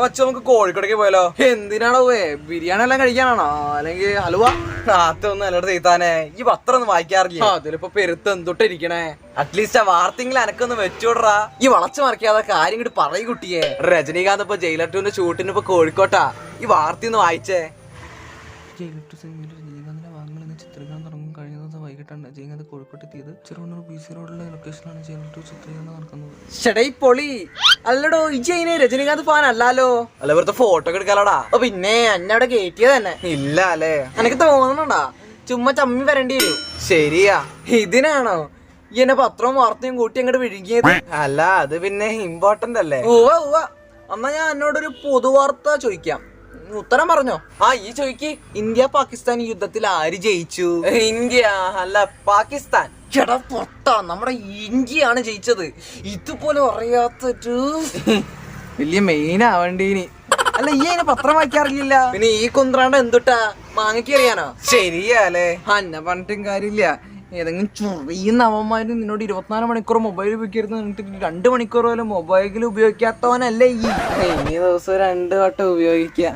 മച്ചു നമുക്ക് കോഴിക്കോടേക്ക് പോയാലോ? എന്തിനാണോ ബിരിയാണി എല്ലാം കഴിക്കാനാണോ അല്ലെങ്കിൽ ഹലുവ? അതൊന്നും അല്ലട തീത്താനെ, ഈ പത്രം ഒന്നും വായിക്കാറില്ല. അതിലിപ്പോ പെരുത്ത് എന്തൊട്ടിരിക്കണേ. അറ്റ്ലീസ്റ്റ് ആ വാർത്തയെങ്കിലും എനക്കൊന്ന് വെച്ചോടറാ. ഈ വളച്ചു മറിക്കാതെ കാര്യം ഇങ്ങോട്ട് പറയ് കുട്ടിയെ. രജനീകാന്ത് ഇപ്പൊ ജയിലർ 2 ഷൂട്ടിന് ഇപ്പൊ കോഴിക്കോട്ടാ. ഈ വാർത്തയൊന്ന് വായിച്ചേ. രജനീകാന്തിന്റെ ഭാഗങ്ങളിൽ നിന്ന് ചിത്രീകരണം തുടങ്ങും. കഴിഞ്ഞ ദിവസം വൈകിട്ടാണ് രജനീകാന്ത് കോഴിക്കോട്ടെത്തിയത്. ചെറുവണ്ണൂർ BC റോഡിലെ ലൊക്കേഷനിലാണ് ജയിലർ 2 ചിത്രീകരണം നടക്കുന്നത്. ഷടൈ പൊളി. അല്ലടോ ഇജയിനെ രജനീകാന്ത് ഫാൻ അല്ലാലോ? അല്ല വെറുതെ ഫോട്ടോ ഒക്കെ എടുക്കാലോടാ. പിന്നെ എന്നെ അവിടെ കയറ്റിയത് തന്നെ ഇല്ല അല്ലേ? എനിക്ക് തോന്നണടാ ചുമ്മാ ചമ്മി വരേണ്ടി വരും. ശരിയാ, ഇതിനാണോ ഈ എന്നെ പത്രവും വാർത്തയും കൂട്ടി അങ്ങോട്ട് വിഴുങ്ങിയത്? അല്ല അത് പിന്നെ ഇമ്പോർട്ടന്റ് അല്ലേ? എന്നാ ഞാൻ എന്നോടൊരു പൊതുവാർത്ത ചോദിക്കാം, ഉത്തരം പറഞ്ഞോ. ഈ ചോദിക്ക്. ഇന്ത്യ പാകിസ്ഥാൻ യുദ്ധത്തിൽ ആര് ജയിച്ചു? ഇന്ത്യ അല്ല പാകിസ്ഥാൻ. ചേട്ടാ പൊട്ട, നമ്മുടെ ഇന്ത്യയാണ് ജയിച്ചത്. ഇതുപോലെ അറിയാത്തൊരു വലിയ മെയിൻ ആവണ്ടീനി. അല്ല ഈ അതിനെ പത്രം വായിക്കാറില്ല. പിന്നെ ഈ കുന്ത്രാണ്ട് എന്തുട്ടാ മാങ്ങയ്ക്ക് അറിയാനോ? ശരിയാലേ. എന്നെ പറഞ്ഞിട്ടും കാര്യമില്ല. ഏതെങ്കിലും ചൊറിയുന്ന അവന്മാര് നിന്നോട് 24 മണിക്കൂർ മൊബൈൽ ഉപയോഗിക്കരുത് എന്നിട്ട് 2 മണിക്കൂർ പോലും മൊബൈൽ ഉപയോഗിക്കാത്തവനല്ലേ ഈ? ഇനി ദിവസം 2 വട്ടം ഉപയോഗിക്കുക.